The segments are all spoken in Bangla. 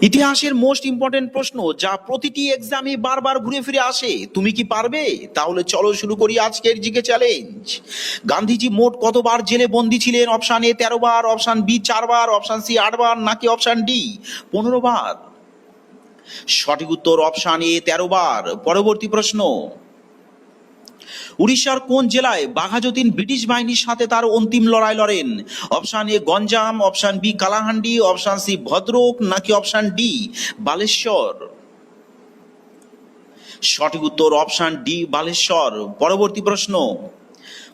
ইতিহাসের মোস্ট ইম্পর্টেন্ট প্রশ্ন যা প্রতিটি এক্সামে বারবার ঘুরে ফিরে আসে, তুমি কি পারবে? তাহলে চলো শুরু করি আজকের জিকে চ্যালেঞ্জ। গান্ধীজি মোট কতবার জেলে বন্দী ছিলেন? অপশান এ 13 বার, অপশান বি 4 বার, অপশান সি 8 বার, নাকি অপশান ডি 15 বার? সঠিক উত্তর অপশান এ 13 বার। পরবর্তী প্রশ্ন, উড়িষ্যার কোন জেলায় বাঘাযতীন ব্রিটিশ বাহিনীর সাথে তার অন্তিম লড়াই লড়েন? Option A Ganjam, option B Kalahandi, option C Bhadrak, নাকি অপশান ডি বালেশ্বর? সঠিক উত্তর অপশান ডি বালেশ্বর। পরবর্তী প্রশ্ন,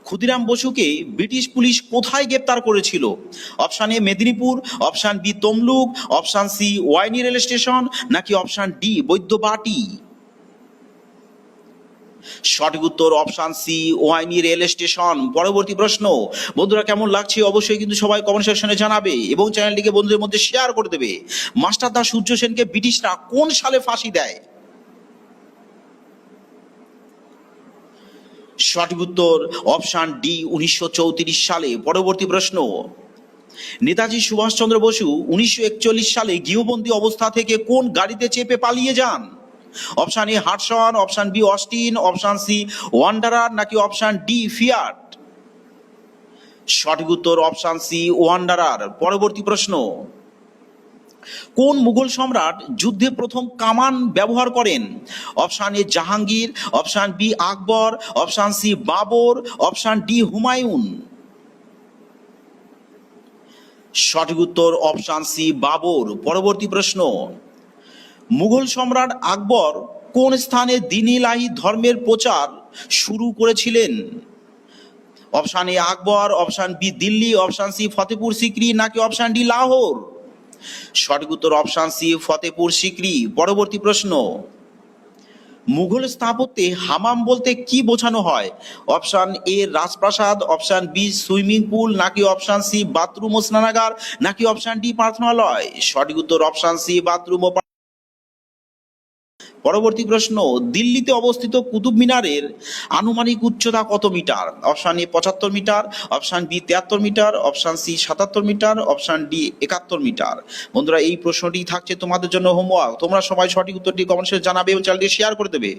ক্ষুদিরাম বসুকে ব্রিটিশ পুলিশ কোথায় গ্রেপ্তার করেছিল? Option A Medinipur, option B Tamluk, option C ওয়াইনি রেল স্টেশন, নাকি অপশান ডি বৈদ্যবাটি? সঠিক উত্তর অপশান সি ওয়াইনি রেল স্টেশন। পরবর্তী প্রশ্ন, বন্ধুরা কেমন লাগছে অবশ্যই কিন্তু সবাই কমেন্ট সেকশনে জানাবে এবং চ্যানেলটিকে বন্ধুদের মধ্যে শেয়ার করে দেবে। মাস্টারদা সূর্য সেনকে ব্রিটিশরা কোন সালে ফাঁসি দেয়? সঠিক উত্তর অপশান ডি 1934 সালে। পরবর্তী প্রশ্ন, নেতাজি সুভাষচন্দ্র বসু 1941 সালে গৃহবন্দী অবস্থা থেকে কোন গাড়িতে চেপে পালিয়ে যান? Option A Hudson, option B Austin, option C Wanderer, নাকি অপশান ডি ফিয়াট? সঠিক উত্তর অপশান সি ওয়ান্ডারার। পরবর্তী প্রশ্ন, কোন মুঘল সম্রাট যুদ্ধে প্রথম কামান ব্যবহার করেন? Option A Jahangir, option B Akbar, option C Babur, option D Humayun? সঠিক উত্তর অপশান সি বাবর। পরবর্তী প্রশ্ন, মুঘল সম্রাট আকবর কোন স্থানে দ্বীন ইলাহি ধর্মের প্রচার শুরু করেছিলেন? Option A Akbar, option B Delhi, option C Fatehpur Sikri, নাকি অপশান ডি লাহোর? সঠিক উত্তর অপশান সি ফতেপুর সিক্রি। পরবর্তী প্রশ্ন, মুঘল স্থাপত্যে হামাম বলতে কি বোঝানো হয়? অপশান এ রাজপ্রাসাদ, অপশান বি সুইমিং পুল, নাকি অপশান সি বাথরুম ও স্নানাগার, নাকি অপশান ডি প্রার্থনালয়? সঠিক উত্তর অপশান সি বাথরুম ও। পরবর্তী প্রশ্ন, দিল্লিতে অবস্থিত কুতুব মিনারের আনুমানিক উচ্চতা কত metre? Option A 75 metre, option B 73 metre, option C 77 metre, option D 71 metre. বন্ধুরা এই প্রশ্নটি থাকছে তোমাদের জন্য হোমওয়ার্ক, তোমরা সবাই সঠিক উত্তরটি কমেন্টসে জানাবে এবং চ্যানেলটি শেয়ার করে দেবে।